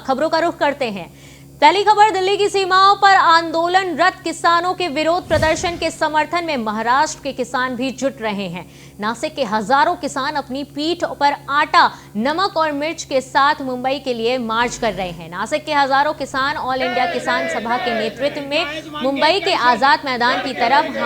खबरों का रुख करते हैं। पहली खबर, दिल्ली की सीमाओं पर आंदोलनरत किसानों के विरोध प्रदर्शन के समर्थन में महाराष्ट्र के किसान भी जुट रहे हैं। नासिक के हजारों किसान अपनी पीठ पर आटा, नमक और मिर्च के साथ मुंबई के लिए मार्च कर रहे हैं। नासिक के हजारों किसान ऑल इंडिया किसान सभा के नेतृत्व में मुंबई के आजाद मैदान की तरफ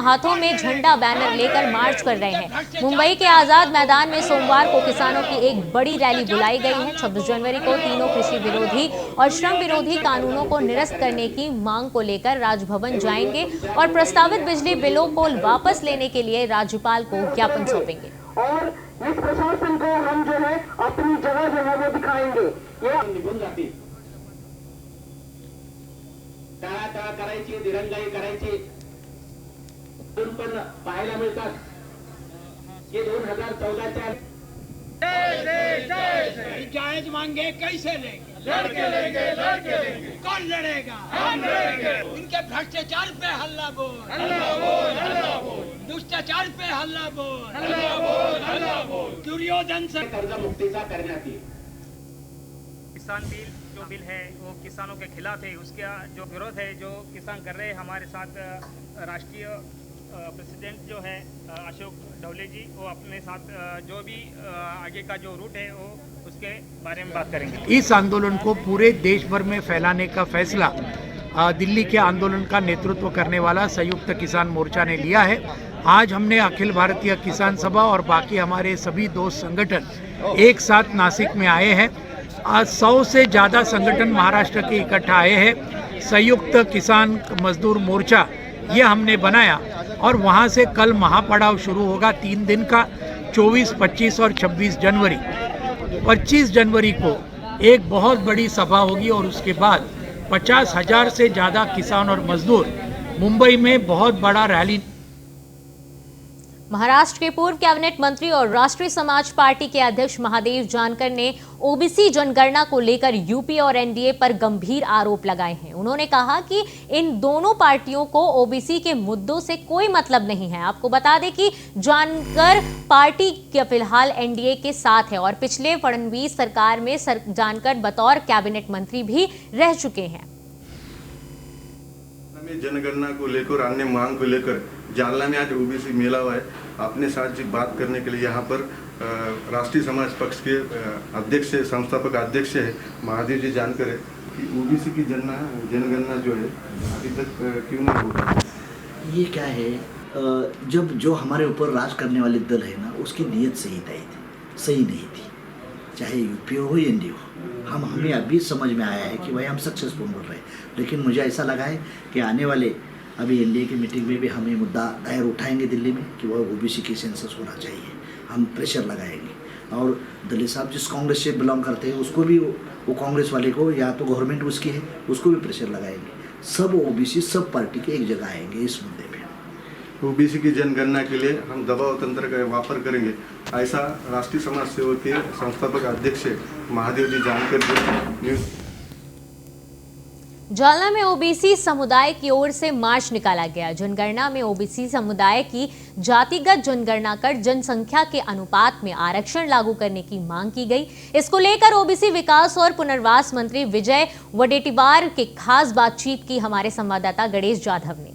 हाथों में झंडा बैनर लेकर मार्च कर रहे हैं। मुंबई के आजाद मैदान में सोमवार को किसानों की एक बड़ी रैली बुलाई गई है। 26 जनवरी को तीनों कृषि विरोधी और श्रम विरोधी कानूनों को निरस्त करने की मांग को लेकर राजभवन जाएंगे और प्रस्तावित बिजली बिलों को वापस लेने के लिए राज्यपाल को ज्ञापन सौंपेंगे। और इस प्रशासन को हम जो है अपनी जगह जो है वो दिखाएंगे। ये निघून जाते टाळाटाळ करायची, दिरंगाई करायची पण पाहायला मिळतात। ये 2014च्या जायज मांगे कैसे लेंगे? लड़के लेंगे, लड़के लेंगे। कौन लड़ेगा? हम लड़ेंगे। इनके भ्रष्टाचार पे हल्ला बोल, हल्ला बोल, हल्ला बोल। दुष्टाचार पे हल्ला बोल, हल्ला बोल, हल्ला बोल। दुर्योधन से कर्ज मुक्तीचा करण्यात येईल। किसान बिल जो बिल है वो किसानों के खिलाफ है। उसका जो विरोध है जो किसान कर रहे हैं, हमारे साथ राष्ट्रीय प्रेसिडेंट जो है अशोक ढवले जी, वो अपने साथ जो भी आगे का जो रूट है वो उसके बारे में बात करेंगे। इस आंदोलन को पूरे देश भर में फैलाने का फैसला दिल्ली के आंदोलन का नेतृत्व करने वाला संयुक्त किसान मोर्चा ने लिया है। आज हमने अखिल भारतीय किसान सभा और बाकी हमारे सभी दोस्त संगठन एक साथ नासिक में आए हैं। आज 100 से ज़्यादा संगठन महाराष्ट्र के इकट्ठा आए हैं। संयुक्त किसान मजदूर मोर्चा ये हमने बनाया और वहाँ से कल महापड़ाव शुरू होगा 3 दिन का, 24, 25 और 26 जनवरी। 25 जनवरी को एक बहुत बड़ी सभा होगी और उसके बाद 50,000 से ज़्यादा किसान और मजदूर मुंबई में बहुत बड़ा रैली। महाराष्ट्र के पूर्व कैबिनेट मंत्री और राष्ट्रीय समाज पार्टी के अध्यक्ष महादेव जानकर ने ओबीसी जनगणना को लेकर यूपी और एनडीए पर गंभीर आरोप लगाए हैं। उन्होंने कहा कि इन दोनों पार्टियों को ओबीसी के मुद्दों से कोई मतलब नहीं है। आपको बता दें कि जानकर पार्टी के फिलहाल एनडीए के साथ है और पिछले फडणवीस सरकार में जानकर बतौर कैबिनेट मंत्री भी रह चुके हैं। जनगणना को लेकर अन्य मांग को लेकर जालना में आज ओबीसी मेला हुआ है। अपने साथ जी बात करने के लिए यहाँ पर राष्ट्रीय समाज पक्ष के अध्यक्ष संस्थापक अध्यक्ष है महादेव जी जानकर है कि ओबीसी की जनगणना जो है अभी तक क्यों नहीं होगा। ये क्या है, जब जो हमारे ऊपर राज करने वाले दल है ना, उसकी नीयत सही नहीं थी, चाहे यूपी हो एनडीए हो। हमें अभी समझ में आया है कि भाई हम सक्सेसफुल बोल रहे हैं, लेकिन मुझे ऐसा लगा है कि आने वाले अभी एनडीए की मीटिंग में भी हम ये मुद्दा दायर उठाएंगे दिल्ली में कि वह ओबीसी की सेंसस होना चाहिए। हम प्रेशर लगाएंगे और दलित साहब जिस कांग्रेस से बिलोंग करते हैं उसको भी, वो कांग्रेस वाले को या तो गवर्नमेंट उसकी है उसको भी प्रेशर लगाएंगे। सब ओबीसी सब पार्टी के एक जगह आएंगे इस मुद्दे पे। ओबीसी की जनगणना के लिए हम दबाव तंत्र का वापर करेंगे, ऐसा राष्ट्रीय समाज सेवक के संस्थापक अध्यक्ष महादेव जी जानकर। जालना में ओबीसी समुदाय की ओर से मार्च निकाला गया। जनगणना में ओबीसी समुदाय की जातिगत जनगणना कर जनसंख्या के अनुपात में आरक्षण लागू करने की मांग की गई। इसको लेकर ओबीसी विकास और पुनर्वास मंत्री विजय वडेट्टीवार के खास बातचीत की हमारे संवाददाता गणेश जाधव ने।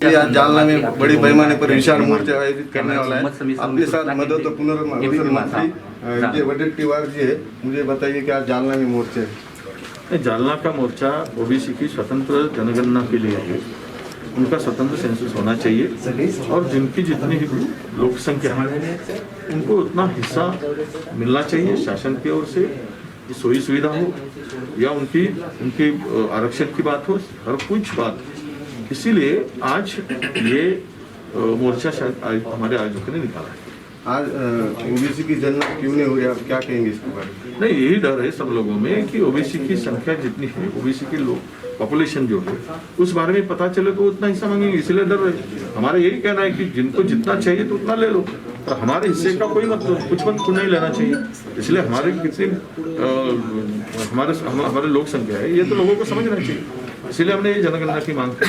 जालना में बड़ी पैमाने पर विशाल मोर्चा आयोजित करने वाला है। अपने साथ मदद और पुनर्वास मंत्री विजय वडेट्टीवार जी है। मुझे बताइए कि आज जालना में मोर्चे है। जालना का मोर्चा ओबीसी की स्वतंत्र जनगणना के लिए है। उनका स्वतंत्र सेंसस होना चाहिए और जिनकी जितनी लोक संख्या है उनको उतना हिस्सा मिलना चाहिए शासन की ओर से। सोई सुविधा हो या उनकी आरक्षण की बात हो, हर कुछ बात। इसीलिए आज ये मोर्चा शायद हमारे आयोजकों ने निकाला है। आज ओबीसी की जनगणना क्यों नहीं हो रही, आप क्या कहेंगे इसके बारे में? नहीं, यही डर है सब लोगों में कि ओबीसी की संख्या जितनी है, ओबीसी की लोग पॉपुलेशन जो है उस बारे में पता चले तो उतना हिस्सा मांगेंगे, इसलिए डर है। हमारा यही कहना है कि जिनको जितना चाहिए तो उतना ले लो, पर हमारे हिस्से का कोई मतलब कुछ मत नहीं लेना चाहिए। इसलिए हमारे कितने हमारे लोक संख्या है ये तो लोगों को समझना चाहिए, इसलिए हमने ये जनगणना की मांग की।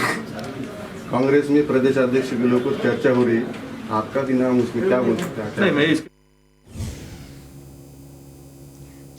कांग्रेस में प्रदेश अध्यक्ष के लोगों को चर्चा हो रही है, आपका भी नाम उसमें क्या बोल सकते हैं? नहीं, मैं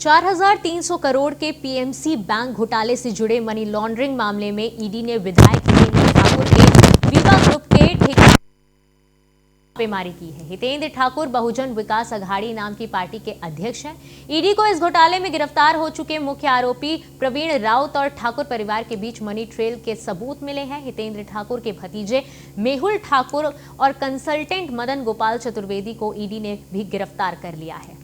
4,300 करोड़ के पीएमसी बैंक घोटाले से जुड़े मनी लॉन्ड्रिंग मामले में ईडी ने विधायक हितेंद्र ठाकुर के वीवा ग्रुप के ठेकेदार छापेमारी की है। हितेंद्र ठाकुर बहुजन विकास अघाड़ी नाम की पार्टी के अध्यक्ष हैं। ईडी को इस घोटाले में गिरफ्तार हो चुके मुख्य आरोपी प्रवीण राउत और ठाकुर परिवार के बीच मनी ट्रेल के सबूत मिले हैं। हितेंद्र ठाकुर के भतीजे मेहुल ठाकुर और कंसल्टेंट मदन गोपाल चतुर्वेदी को ईडी ने भी गिरफ्तार कर लिया है।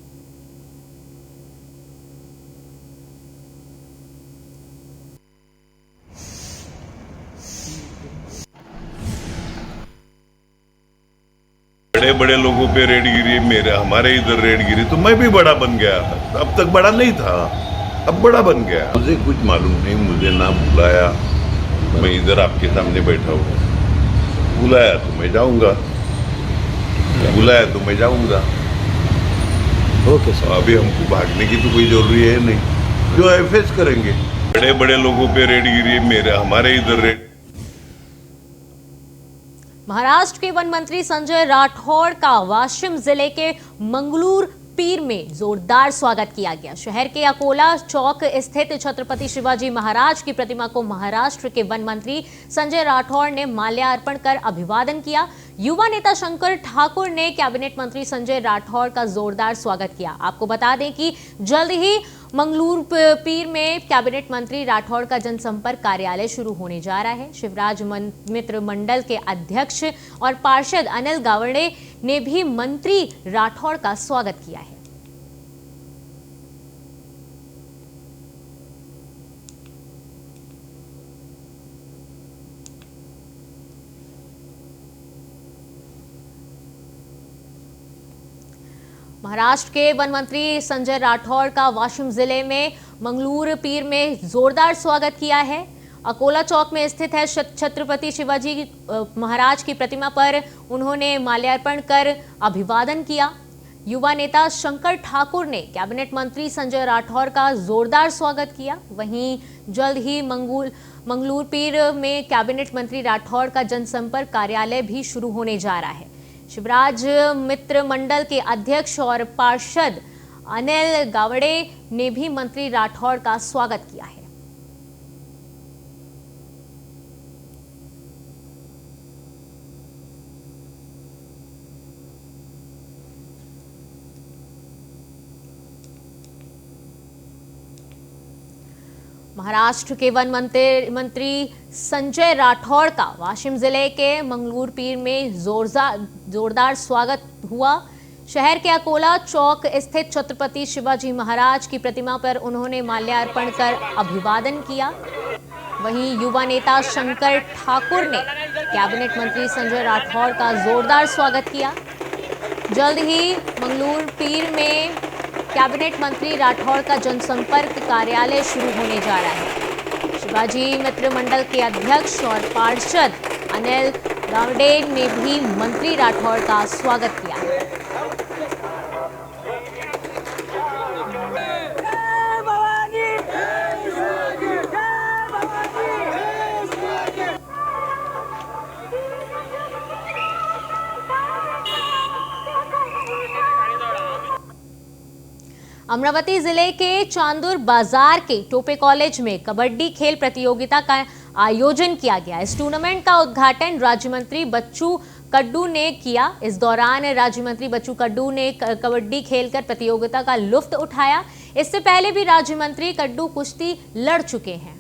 बड़े बड़े लोगों पे रेड गिरी, हमारे इधर रेड गिरी तो मैं भी बड़ा बन गया। अब तक बड़ा नहीं था, अब बड़ा बन गया। मुझे कुछ मालूम नहीं, मुझे ना बुलाया। मैं इधर आपके सामने बैठा हूँ, बुलाया तो मैं जाऊंगा, बुलाया तो मैं जाऊंगा। Okay sir. अभी हमको भागने की तो कोई जरूरी है नहीं, जो है फेस करेंगे। बड़े बड़े लोगों पे रेड गिरी, हमारे इधर रेड। महाराष्ट्र के वन मंत्री संजय राठौड़ का वाशिम जिले के मंगलूर पीर में जोरदार स्वागत किया गया। शहर के अकोला चौक स्थित छत्रपति शिवाजी महाराज की प्रतिमा को महाराष्ट्र के वन मंत्री संजय राठौड़ ने माल्यार्पण कर अभिवादन किया। युवा नेता शंकर ठाकुर ने कैबिनेट मंत्री संजय राठौड़ का जोरदार स्वागत किया। आपको बता दें कि जल्द ही मंगलूर पीर में कैबिनेट मंत्री राठौड़ का जनसंपर्क कार्यालय शुरू होने जा रहा है। शिवराज मित्र मंडल के अध्यक्ष और पार्षद अनिल गावड़े ने भी मंत्री राठौड़ का स्वागत किया है। महाराष्ट्र के वन मंत्री संजय राठौड़ का वाशिम जिले में मंगलूर पीर में जोरदार स्वागत किया है। अकोला चौक में स्थित है छत्रपति शिवाजी महाराज की प्रतिमा पर उन्होंने माल्यार्पण कर अभिवादन किया। युवा नेता शंकर ठाकुर ने कैबिनेट मंत्री संजय राठौड़ का जोरदार स्वागत किया। वहीं जल्द ही मंगलूर पीर में कैबिनेट मंत्री राठौड़ का जनसंपर्क कार्यालय भी शुरू होने जा रहा है। शिवराज मित्र मंडल के अध्यक्ष और पार्षद अनिल गावड़े ने भी मंत्री राठौड़ का स्वागत किया है। महाराष्ट्र के वन मंत्री संजय राठौड़ का वाशिम जिले के मंगलूर पीर में जोरदार स्वागत हुआ। शहर के अकोला चौक स्थित छत्रपति शिवाजी महाराज की प्रतिमा पर उन्होंने माल्यार्पण कर अभिवादन किया। वहीं युवा नेता शंकर ठाकुर ने कैबिनेट मंत्री संजय राठौड़ का जोरदार स्वागत किया। जल्द ही मंगलूर पीर में कैबिनेट मंत्री राठौड़ का जनसंपर्क कार्यालय शुरू होने जा रहा है। शिवाजी मित्र मंडल के अध्यक्ष और पार्षद अनिल गावड़े ने भी मंत्री राठौड़ का स्वागत किया है। अमरावती जिले के चांदुर बाजार के टोपे कॉलेज में कबड्डी खेल प्रतियोगिता का आयोजन किया गया। इस टूर्नामेंट का उद्घाटन राज्य मंत्री बच्चू कड्डू ने किया। इस दौरान राज्य मंत्री बच्चू कड्डू ने कबड्डी खेलकर प्रतियोगिता का लुत्फ उठाया। इससे पहले भी राज्य मंत्री कड्डू कुश्ती लड़ चुके हैं।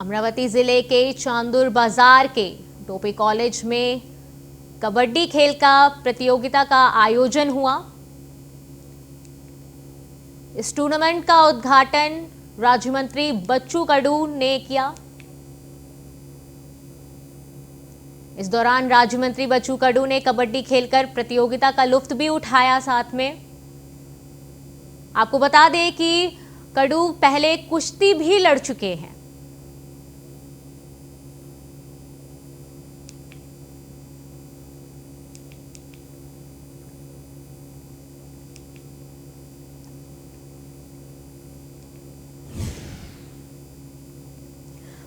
अमरावती जिले के चांदुर बाजार के टोपे कॉलेज में कबड्डी खेल का प्रतियोगिता का आयोजन हुआ। इस टूर्नामेंट का उद्घाटन राज्य मंत्री बच्चू कड्डू ने किया। इस दौरान राज्य मंत्री बच्चू कड्डू ने कबड्डी खेलकर प्रतियोगिता का लुत्फ भी उठाया। साथ में आपको बता दें कि कड्डू पहले कुश्ती भी लड़ चुके हैं।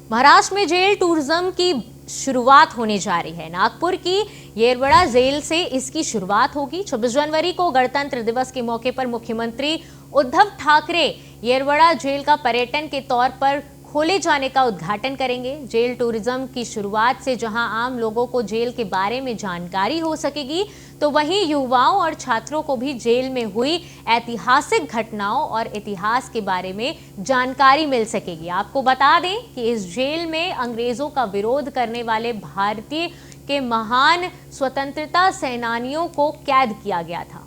महाराष्ट्र में जेल टूरिज्म की शुरुआत होने जा रही है। नागपुर की येरवड़ा जेल से इसकी शुरुआत होगी। 26 जनवरी को गणतंत्र दिवस के मौके पर मुख्यमंत्री उद्धव ठाकरे येरवड़ा जेल का पर्यटन के तौर पर खोले जाने का उद्घाटन करेंगे। जेल टूरिज्म की शुरुआत से जहां आम लोगों को जेल के बारे में जानकारी हो सकेगी, तो वहीं युवाओं और छात्रों को भी जेल में हुई ऐतिहासिक घटनाओं और इतिहास के बारे में जानकारी मिल सकेगी। आपको बता दें कि इस जेल में अंग्रेजों का विरोध करने वाले भारतीय के महान स्वतंत्रता सेनानियों को कैद किया गया था।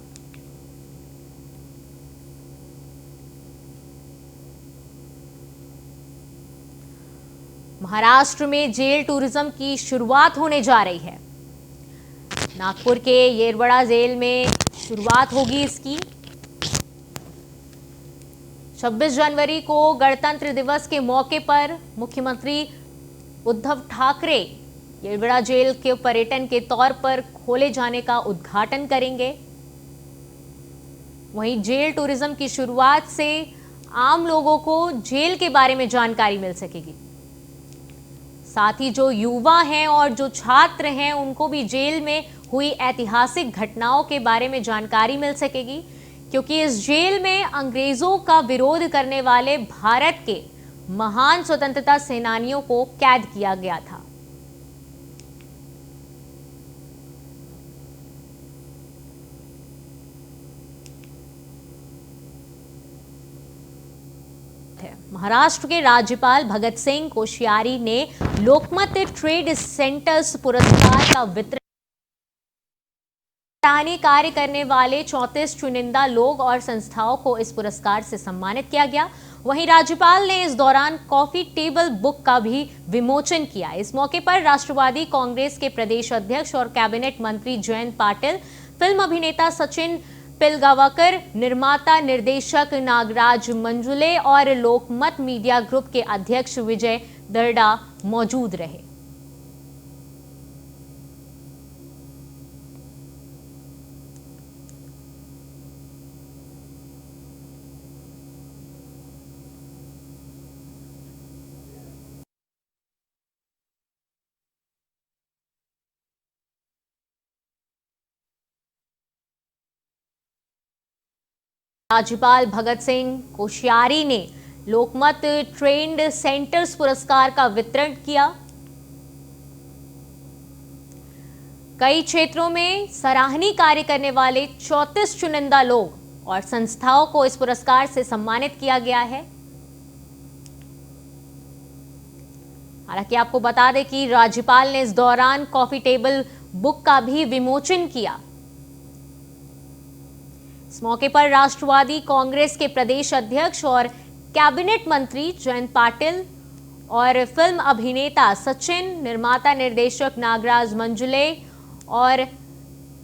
महाराष्ट्र में जेल टूरिज्म की शुरुआत होने जा रही है। नागपुर के येरवड़ा जेल में शुरुआत होगी इसकी। 26 जनवरी को गणतंत्र दिवस के मौके पर मुख्यमंत्री उद्धव ठाकरे येरवड़ा जेल के पर्यटन के तौर पर खोले जाने का उद्घाटन करेंगे। वहीं जेल टूरिज्म की शुरुआत से आम लोगों को जेल के बारे में जानकारी मिल सकेगी। साथ ही जो युवा हैं और जो छात्र हैं उनको भी जेल में हुई ऐतिहासिक घटनाओं के बारे में जानकारी मिल सकेगी, क्योंकि इस जेल में अंग्रेजों का विरोध करने वाले भारत के महान स्वतंत्रता सेनानियों को कैद किया गया था। महाराष्ट्र के राज्यपाल भगत सिंह कोश्यारी ने लोकमत ट्रेड सेंटर्स पुरस्कार का वितरण सराहनीय कार्य करने वाले 34 चुनिंदा लोग और संस्थाओं को इस पुरस्कार से सम्मानित किया गया। वहीं राज्यपाल ने इस दौरान कॉफी टेबल बुक का भी विमोचन किया। इस मौके पर राष्ट्रवादी कांग्रेस के प्रदेश अध्यक्ष और कैबिनेट मंत्री जयंत पाटिल, फिल्म अभिनेता सचिन पिलगावकर, निर्माता निर्देशक नागराज मंजुले और लोकमत मीडिया ग्रुप के अध्यक्ष विजय दर्डा मौजूद रहे। राज्यपाल भगत सिंह कोश्यारी ने लोकमत ट्रेंड सेंटर्स पुरस्कार का वितरण किया। कई क्षेत्रों में सराहनीय कार्य करने वाले 34 चुनिंदा लोग और संस्थाओं को इस पुरस्कार से सम्मानित किया गया है। हालांकि आपको बता दें कि राज्यपाल ने इस दौरान कॉफी टेबल बुक का भी विमोचन किया। इस मौके पर राष्ट्रवादी कांग्रेस के प्रदेश अध्यक्ष और कैबिनेट मंत्री जयंत पाटिल और फिल्म अभिनेता सचिन, निर्माता निर्देशक नागराज मंजुले और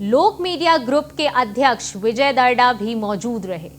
लोक मीडिया ग्रुप के अध्यक्ष विजय दर्डा भी मौजूद रहे।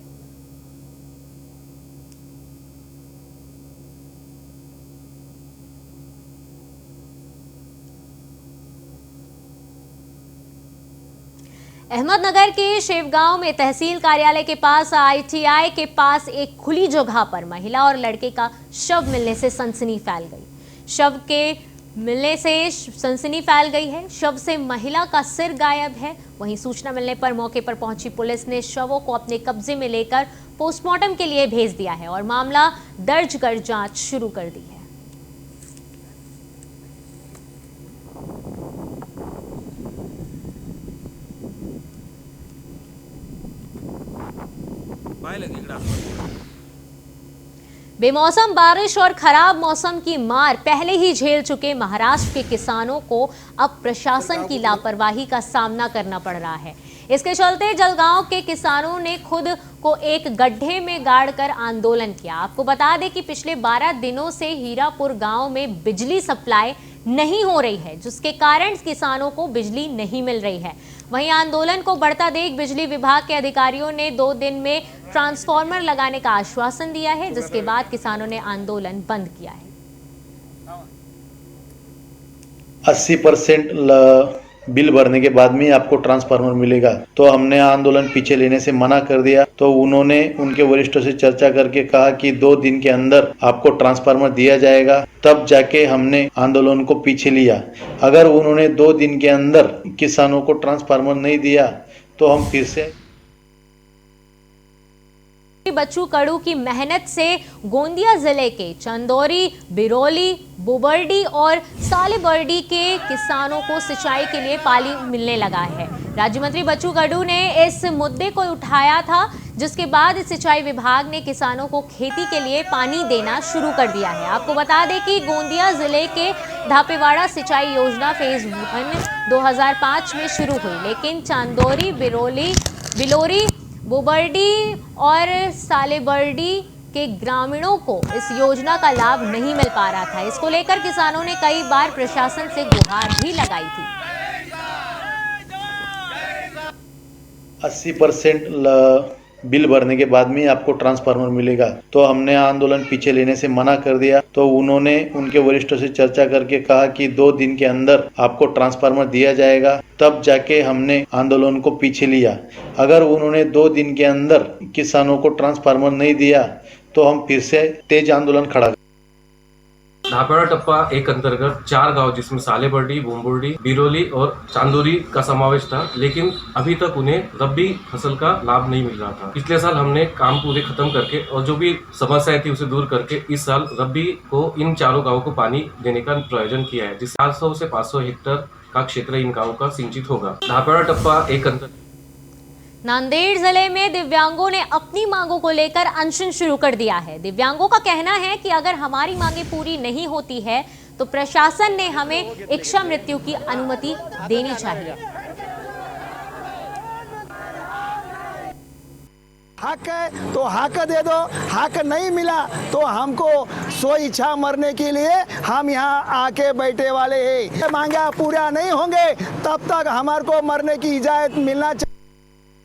अहमदनगर के शेवगांव में तहसील कार्यालय के पास ITI के पास एक खुली जगह पर महिला और लड़के का शव मिलने से सनसनी फैल गई। शव के मिलने से सनसनी फैल गई है। शव से महिला का सिर गायब है। वहीं सूचना मिलने पर मौके पर पहुंची पुलिस ने शवों को अपने कब्जे में लेकर पोस्टमार्टम के लिए भेज दिया है और मामला दर्ज कर जांच शुरू कर दी है। बेमौसम बारिश और खराब मौसम की मार पहले ही झेल चुके महाराष्ट्र के किसानों को अब प्रशासन की लापरवाही का सामना करना पड़ रहा है। इसके चलते जलगांव के किसानों ने खुद को एक गड्ढे में गाड़कर आंदोलन किया। आपको बता दें कि पिछले 12 दिनों से हीरापुर गांव में बिजली सप्लाई नहीं हो रही है, जिसके कारण किसानों को बिजली नहीं मिल रही है। वहीं आंदोलन को बढ़ता देख बिजली विभाग के अधिकारियों ने 2 दिन में ट्रांसफार्मर लगाने का आश्वासन दिया है, जिसके बाद किसानों ने आंदोलन बंद किया है। 80% बिल भरने के बाद में आपको ट्रांसफार्मर मिलेगा। तो हमने आंदोलन पीछे लेने से मना कर दिया। तो उन्होंने उनके वरिष्ठों से चर्चा करके कहा कि 2 दिन के अंदर आपको ट्रांसफार्मर दिया जाएगा। तब जाके हमने आंदोलन को पीछे लिया। अगर उन्होंने 2 दिन के अंदर किसानों को ट्रांसफार्मर नहीं दिया तो हम फिर से बच्चू कडू की मेहनत से गोंदिया जिले के चंदौरी, बिरौली, बुबर्डी और सालेबर्डी के किसानों को सिंचाई के लिए पानी मिलने लगा है। राज्य मंत्री बच्चू कडू ने इस मुद्दे को उठाया था, जिसके बाद सिंचाई विभाग ने किसानों को खेती के लिए पानी देना शुरू कर दिया है। आपको बता दें कि गोंदिया जिले के धापेवाड़ा सिंचाई योजना फेज 1 2005 में शुरू हुई, लेकिन चांदौरी, बिलोरी, बुबर्डी और सालेबर्डी के ग्रामीणों को इस योजना का लाभ नहीं मिल पा रहा था। इसको लेकर किसानों ने कई बार प्रशासन से गुहार भी लगाई थी। 80% बिल भरने के बाद में आपको ट्रांसफार्मर मिलेगा। तो हमने आंदोलन पीछे लेने से मना कर दिया। तो उन्होंने उनके वरिष्ठों से चर्चा करके कहा कि 2 दिन के अंदर आपको ट्रांसफार्मर दिया जाएगा। तब जाके हमने आंदोलन को पीछे लिया। अगर उन्होंने 2 दिन के अंदर किसानों को ट्रांसफार्मर नहीं दिया तो हम फिर से तेज आंदोलन खड़ा। धापेवाड़ा टप्पा एक अंतर्गत 4 गांव जिसमें सालेबर्डी, बुम्बुर्डी, बिरोली और चांदोरी का समावेश था, लेकिन अभी तक उन्हें रबी फसल का लाभ नहीं मिल रहा था। पिछले साल हमने काम पूरे खत्म करके और जो भी समस्याएं थी उसे दूर करके इस साल रबी को इन 4 गांवों को पानी देने का प्रयोजन किया है, जिससे 400 से 500 हेक्टेयर का क्षेत्र इन गांवों का सिंचित होगा। धापेवाड़ा टप्पा एक अंतर्गत नांदेड़ जिले में दिव्यांगों ने अपनी मांगों को लेकर अनशन शुरू कर दिया है। दिव्यांगों का कहना है कि अगर हमारी मांगें पूरी नहीं होती है तो प्रशासन ने हमें इच्छा मृत्यु की अनुमति देनी चाहिए। हक है तो हक दे दो, हक नहीं मिला तो हमको सो इच्छा मरने के लिए हम यहाँ आके बैठे वाले हैं। मांगा पूरा नहीं होंगे तब तक हमारे को मरने की इजाजत मिलना चाहिए।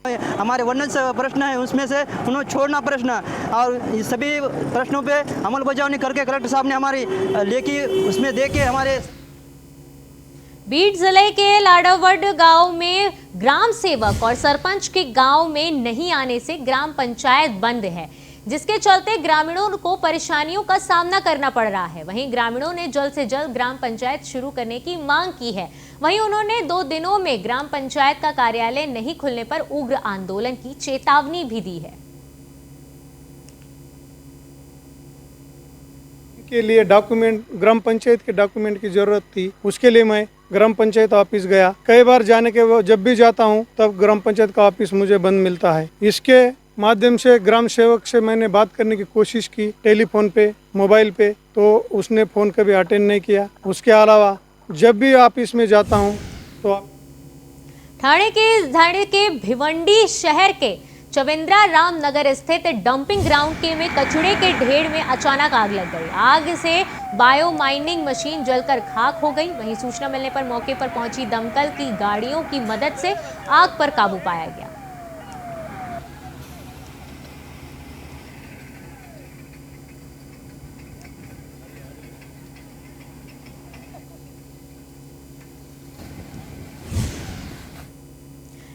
हमारे वर्णन से प्रश्न है, उसमें से उन्होंने छोड़ना प्रश्न और इस सभी प्रश्नों पे अमल बजावनी करके कलेक्टर साहब ने हमारी लेखी उसमें दे के हमारे बीड जिले के लाडावड गांव में ग्राम सेवक और सरपंच के गांव में नहीं आने से ग्राम पंचायत बंद है, जिसके चलते ग्रामीणों को परेशानियों का सामना करना पड़ रहा है। वहीं ग्रामीणों ने जल्द से जल्द ग्राम पंचायत शुरू करने की मांग की है। वहीं उन्होंने 2 दिनों में ग्राम पंचायत का कार्यालय नहीं खुलने पर उग्र आंदोलन की चेतावनी भी दी है। के लिए डॉक्यूमेंट, ग्राम पंचायत के डॉक्यूमेंट की जरूरत थी। उसके लिए मैं ग्राम पंचायत ऑफिस गया। कई बार जाने के जब भी जाता हूं तब ग्राम पंचायत का ऑफिस मुझे बंद मिलता है। इसके माध्यम से ग्राम सेवक से मैंने बात करने की कोशिश की टेलीफोन पे, मोबाइल पे, तो उसने फ़ोन कभी अटेंड नहीं किया। उसके अलावा जब भी ऑफिस में जाता हूं तो ठाणे के भिवंडी शहर के चवेंद्रा राम नगर स्थित डंपिंग ग्राउंड के में कचड़े के ढेर में अचानक आग लग गई। आग से बायो माइनिंग मशीन जलकर खाक हो गई। वहीं सूचना मिलने पर मौके पर पहुंची दमकल की गाड़ियों की मदद से आग पर काबू पाया गया।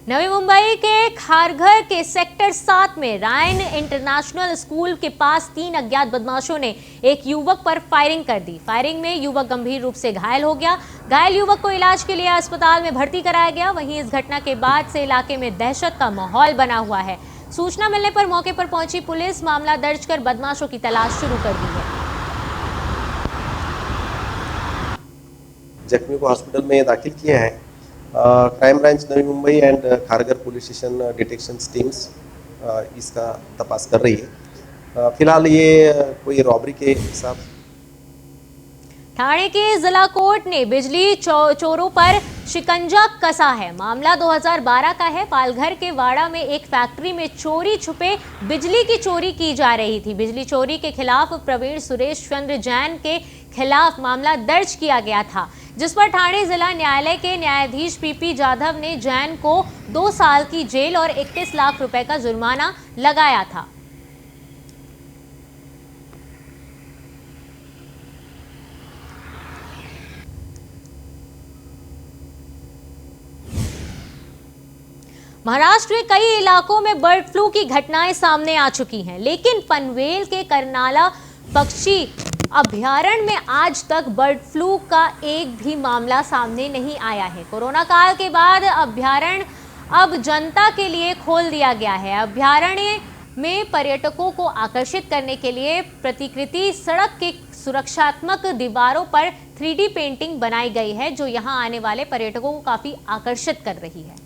नवी मुंबई के खारघर के सेक्टर 7 में रायन इंटरनेशनल स्कूल के पास 3 अज्ञात बदमाशों ने एक युवक पर फायरिंग कर दी। फायरिंग में युवक गंभीर रूप से घायल हो गया। घायल युवक को इलाज के लिए अस्पताल में भर्ती कराया गया। वहीं इस घटना के बाद से इलाके में दहशत का माहौल बना हुआ है। सूचना मिलने पर मौके पर पहुंची पुलिस मामला दर्ज कर बदमाशों की तलाश शुरू कर दी है। जख्मी को हॉस्पिटल में दाखिल किया है। Crime branch Navi Mumbai and Kharghar police station detection teams इसका तपास कर रही है। फिलहाल ये कोई रॉबरी के हिसाब। ठाणे के जिला कोर्ट ने बिजली चोरों पर शिकंजा कसा है। मामला 2012 का है। पालघर के वाड़ा में एक फैक्ट्री में चोरी छुपे बिजली की चोरी की जा रही थी। बिजली चोरी के खिलाफ प्रवीण सुरेश चंद्र जैन के खिलाफ मामला दर्ज किया गया था, जिस पर ठाणे जिला न्यायालय के न्यायाधीश पीपी जाधव ने जैन को 2 साल की जेल और 31 लाख रुपए का जुर्माना लगाया था। महाराष्ट्र के कई इलाकों में बर्ड फ्लू की घटनाएं सामने आ चुकी हैं, लेकिन पनवेल के करनाला पक्षी अभयारण्य में आज तक बर्ड फ्लू का एक भी मामला सामने नहीं आया है। कोरोना काल के बाद अभयारण्य अब जनता के लिए खोल दिया गया है। अभयारण्य में पर्यटकों को आकर्षित करने के लिए प्रतिकृति सड़क के सुरक्षात्मक दीवारों पर 3D पेंटिंग बनाई गई है, जो यहां आने वाले पर्यटकों को काफी आकर्षित कर रही है।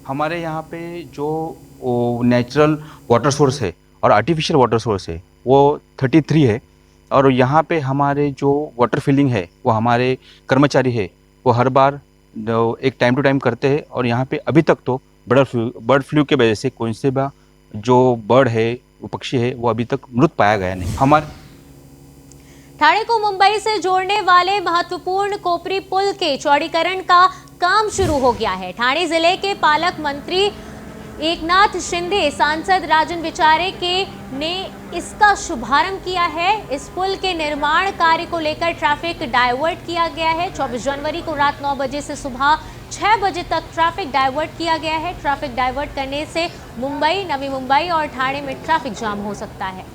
हमारे यहाँ पे जो नेचुरल वाटर सोर्स है और आर्टिफिशियल वाटर सोर्स है वो 33 है, और यहाँ पे हमारे जो वाटर फिलिंग है वो हमारे कर्मचारी है वो हर बार एक टाइम टू टाइम करते हैं। और यहाँ पे अभी तक तो बर्ड फ्लू के वजह से कोई से भी जो बर्ड है वो पक्षी है वो अभी तक मृत पाया गया नहीं। हमारे ठाणे को मुंबई से जोड़ने वाले महत्वपूर्ण कोपरी पुल के चौड़ीकरण का काम शुरू हो गया है। ठाणे जिले के पालक मंत्री एकनाथ शिंदे, सांसद राजन विचारे ने इसका शुभारंभ किया है। इस पुल के निर्माण कार्य को लेकर ट्रैफिक डाइवर्ट किया गया है। 24 जनवरी को रात 9 बजे से सुबह 6 बजे तक ट्रैफिक डाइवर्ट किया गया है। ट्रैफिक डाइवर्ट करने से मुंबई, नवी मुंबई और ठाणे में ट्रैफिक जाम हो सकता है।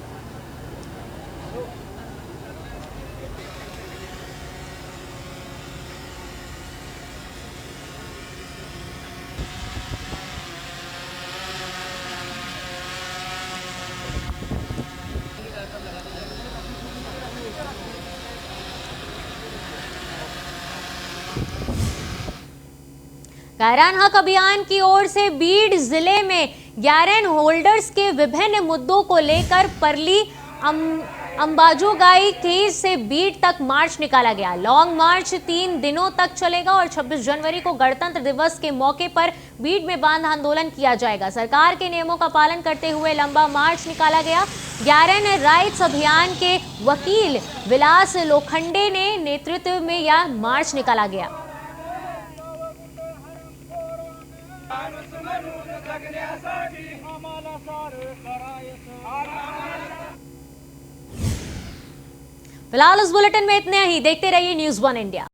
गायरान हक अभियान की ओर से बीड जिले में गायरान होल्डर्स के विभिन्न मुद्दों को लेकर परली अंबाजोगाई केस से बीड तक मार्च निकाला गया। लॉन्ग मार्च 3 दिनों तक चलेगा और 26 जनवरी को गणतंत्र दिवस के मौके पर बीड में बांध आंदोलन किया जाएगा। सरकार के नियमों का पालन करते हुए लंबा मार्च निकाला गया। गायरान राइट्स अभियान के वकील विलास लोखंडे ने नेतृत्व में यह मार्च निकाला गया। फिलहाल इस बुलेटिन में इतना ही। देखते रहिए न्यूज़ 1 इंडिया।